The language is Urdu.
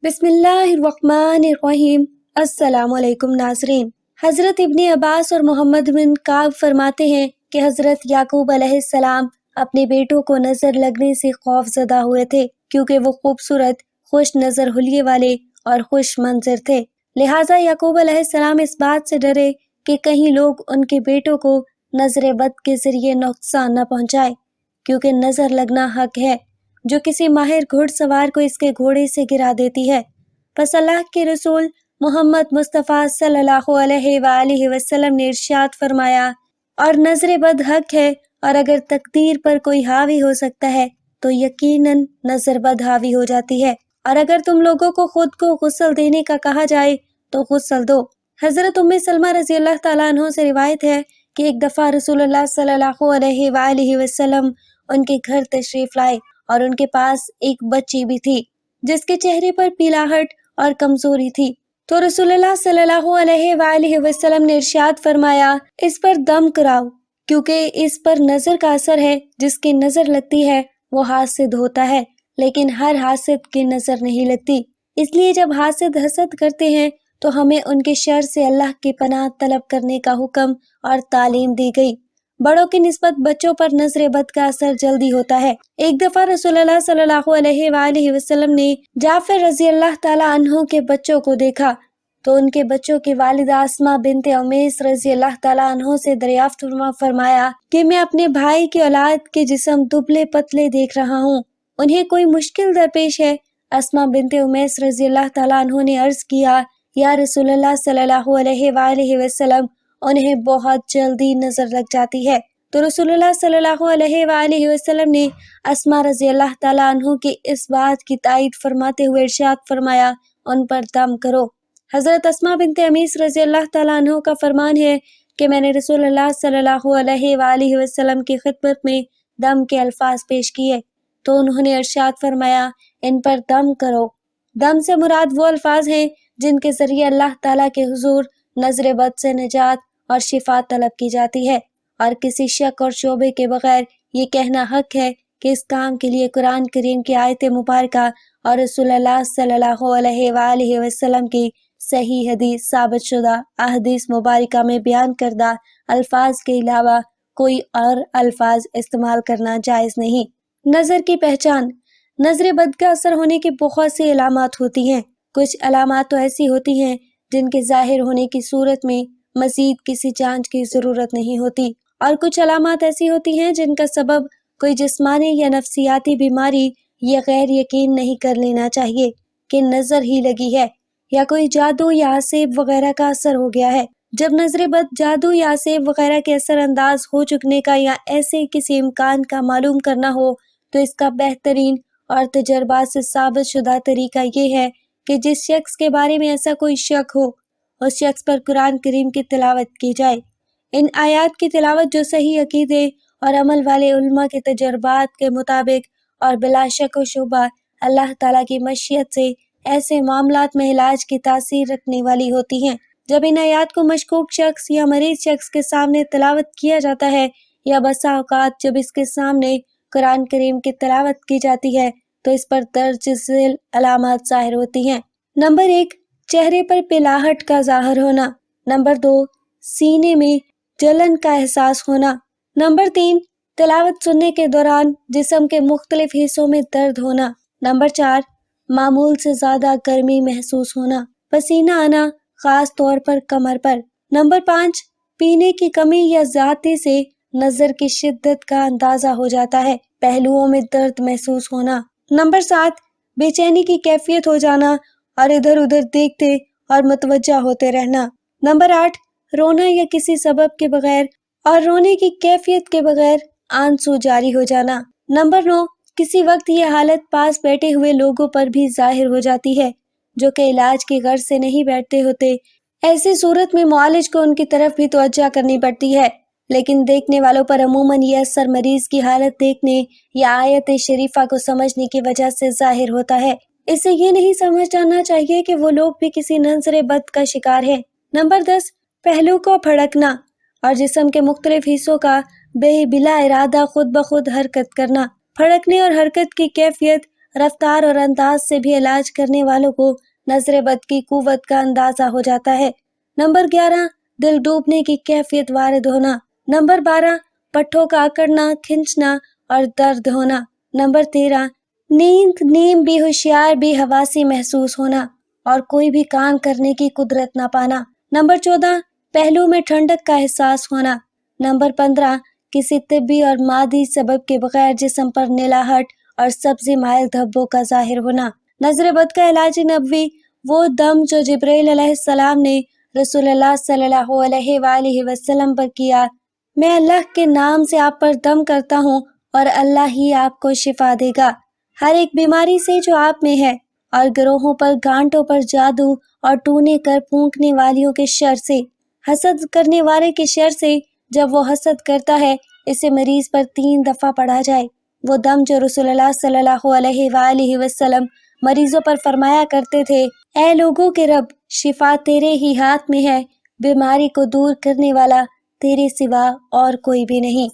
بسم اللہ الرحمن الرحیم۔ السلام علیکم ناظرین۔ حضرت ابن عباس اور محمد بن کعب فرماتے ہیں کہ حضرت یعقوب علیہ السلام اپنے بیٹوں کو نظر لگنے سے خوف زدہ ہوئے تھے، کیونکہ وہ خوبصورت، خوش نظر حلیے والے اور خوش منظر تھے۔ لہٰذا یعقوب علیہ السلام اس بات سے ڈرے کہ کہیں لوگ ان کے بیٹوں کو نظر بد کے ذریعے نقصان نہ پہنچائے، کیونکہ نظر لگنا حق ہے جو کسی ماہر گھڑ سوار کو اس کے گھوڑے سے گرا دیتی ہے۔ پس اللہ کے رسول محمد مصطفیٰ صلی اللہ علیہ وآلہ وسلم نے ارشاد فرمایا، اور نظر بد حق ہے، اور اگر تقدیر پر کوئی حاوی ہو سکتا ہے تو یقیناً نظر بد حاوی ہو جاتی ہے، اور اگر تم لوگوں کو خود کو غسل دینے کا کہا جائے تو غسل دو۔ حضرت ام سلمہ رضی اللہ تعالیٰ عنہ سے روایت ہے کہ ایک دفعہ رسول اللہ صلی اللہ علیہ وآلہ وسلم ان کے گھر تشریف لائے، اور ان کے پاس ایک بچی بھی تھی جس کے چہرے پر پیلاہٹ اور کمزوری تھی۔ تو رسول اللہ صلی اللہ علیہ وآلہ وسلم نے ارشاد فرمایا، اس پر دم کراؤ، کیونکہ اس پر نظر کا اثر ہے، جس کی نظر لگتی ہے وہ حاسد ہوتا ہے، لیکن ہر حاسد کی نظر نہیں لگتی۔ اس لیے جب حاسد حسد کرتے ہیں تو ہمیں ان کے شر سے اللہ کی پناہ طلب کرنے کا حکم اور تعلیم دی گئی۔ بڑوں کی نسبت بچوں پر نظر بد کا اثر جلدی ہوتا ہے۔ ایک دفعہ رسول اللہ صلی اللہ علیہ وآلہ وسلم نے جعفر رضی اللہ تعالیٰ عنہ کے بچوں کو دیکھا، تو ان کے بچوں کی والدہ اسماء بنت امیس رضی اللہ تعالیٰ عنہ سے دریافت فرمایا کہ میں اپنے بھائی کی اولاد کے جسم دبلے پتلے دیکھ رہا ہوں، انہیں کوئی مشکل درپیش ہے؟ اسماء بنت امیس رضی اللہ تعالیٰ عنہ نے عرض کیا، یا رسول اللہ صلی اللہ علیہ وآلہ وسلم، انہیں بہت جلدی نظر لگ جاتی ہے۔ تو رسول اللہ صلی اللہ علیہ وآلہ وسلم نے اسماء رضی اللہ تعالیٰ عنہ کی اس بات کی تائید فرماتے ہوئے ارشاد فرمایا، ان پر دم کرو۔ حضرت اسماء بنت امیس رضی اللہ تعالیٰ عنہ کا فرمان ہے کہ میں نے رسول اللہ صلی اللہ علیہ وآلہ وسلم کی خدمت میں دم کے الفاظ پیش کیے، تو انہوں نے ارشاد فرمایا، ان پر دم کرو۔ دم سے مراد وہ الفاظ ہیں جن کے ذریعے اللہ تعالیٰ کے حضور نظر بد سے نجات اور شفا طلب کی جاتی ہے، اور کسی شک اور شبے کے بغیر یہ کہنا حق ہے کہ اس کام کے لیے قرآن کریم کی آیت مبارکہ اور رسول اللہ صلی اللہ علیہ وآلہ وسلم کی صحیح حدیث ثابت شدہ احادیث مبارکہ میں بیان کردہ الفاظ کے علاوہ کوئی اور الفاظ استعمال کرنا جائز نہیں۔ نظر کی پہچان۔ نظر بد کا اثر ہونے کی بہت سی علامات ہوتی ہیں۔ کچھ علامات تو ایسی ہوتی ہیں جن کے ظاہر ہونے کی صورت میں مزید کسی جانچ کی ضرورت نہیں ہوتی، اور کچھ علامات ایسی ہوتی ہیں جن کا سبب کوئی جسمانی یا نفسیاتی بیماری یا غیر یقین نہیں کر لینا چاہیے کہ نظر ہی لگی ہے، یا کوئی جادو یا عصیب وغیرہ کا اثر ہو گیا ہے۔ جب نظر بد، جادو یا عصیب وغیرہ کے اثر انداز ہو چکنے کا یا ایسے کسی امکان کا معلوم کرنا ہو تو اس کا بہترین اور تجربات سے ثابت شدہ طریقہ یہ ہے کہ جس شخص کے بارے میں ایسا کوئی شک ہو، اس شخص پر قرآن کریم کی تلاوت کی جائے۔ ان آیات کی تلاوت جو صحیح عقیدے اور عمل والے علماء کے تجربات کے مطابق اور بلا شک و شبہ اللہ تعالیٰ کی مشیت سے ایسے معاملات میں علاج کی تاثیر رکھنے والی ہوتی ہیں۔ جب ان آیات کو مشکوک شخص یا مریض شخص کے سامنے تلاوت کیا جاتا ہے، یا بسا اوقات جب اس کے سامنے قرآن کریم کی تلاوت کی جاتی ہے، تو اس پر درج ذیل علامات ظاہر ہوتی ہیں۔ نمبر 1، چہرے پر پیلاہٹ کا ظاہر ہونا۔ نمبر 2، سینے میں جلن کا احساس ہونا۔ نمبر 3، تلاوت سننے کے دوران جسم کے مختلف حصوں میں درد ہونا۔ نمبر 4، معمول سے زیادہ گرمی محسوس ہونا، پسینہ آنا، خاص طور پر کمر پر۔ نمبر 5، پینے کی کمی یا زیادتی سے نظر کی شدت کا اندازہ ہو جاتا ہے، پہلوؤں میں درد محسوس ہونا۔ نمبر 7، بے چینی کی کیفیت ہو جانا اور ادھر ادھر دیکھتے اور متوجہ ہوتے رہنا۔ نمبر 8، رونا یا کسی سبب کے بغیر اور رونے کی کیفیت کے بغیر آنسو جاری ہو جانا۔ نمبر 9، کسی وقت یہ حالت پاس بیٹھے ہوئے لوگوں پر بھی ظاہر ہو جاتی ہے جو کہ علاج کی غرض سے نہیں بیٹھتے ہوتے۔ ایسی صورت میں معالج کو ان کی طرف بھی توجہ کرنی پڑتی ہے، لیکن دیکھنے والوں پر عموماً یہ اثر مریض کی حالت دیکھنے یا آیت شریفہ کو سمجھنے کی وجہ سے ظاہر ہوتا ہے۔ اس سے یہ نہیں سمجھ جانا چاہیے کہ وہ لوگ بھی کسی نظر بد کا شکار ہیں۔ نمبر 10، پہلو کو پھڑکنا اور جسم کے مختلف حصوں کا بلا ارادہ خود بخود حرکت کرنا۔ پھڑکنے اور حرکت کی کیفیت رفتار اور انداز سے بھی علاج کرنے والوں کو نظر بد کی قوت کا اندازہ ہو جاتا ہے۔ نمبر 11، دل ڈوبنے کی کیفیت وارد ہونا۔ نمبر 12، پٹھوں کا اکڑنا، کھنچنا اور درد ہونا۔ نمبر 13، نیند، نیم بھی ہوشیار بھی حواسی محسوس ہونا اور کوئی بھی کام کرنے کی قدرت نہ پانا۔ نمبر 14، پہلو میں ٹھنڈک کا احساس ہونا۔ نمبر 15، کسی طبی اور مادی سبب کے بغیر جسم پر نلاہٹ اور سبزی مائل دھبوں کا ظاہر ہونا۔ نظر بد کا علاج نبوی وہ دم جو جبرائیل علیہ السلام نے رسول اللہ صلی اللہ علیہ وآلہ وسلم پر کیا۔ میں اللہ کے نام سے آپ پر دم کرتا ہوں اور اللہ ہی آپ کو شفا دے گا ہر ایک بیماری سے جو آپ میں ہے، اور گروہوں پر، گانٹوں پر جادو اور ٹونے کر پھونکنے والیوں کے شر سے، حسد کرنے والے کے شر سے جب وہ حسد کرتا ہے اسے مریض پر 3 دفعہ پڑھا جائے۔ وہ دم جو رسول اللہ صلی اللہ علیہ وآلہ وسلم مریضوں پر فرمایا کرتے تھے، اے لوگوں کے رب، شفا تیرے ہی ہاتھ میں ہے، بیماری کو دور کرنے والا تیرے سوا اور کوئی بھی نہیں۔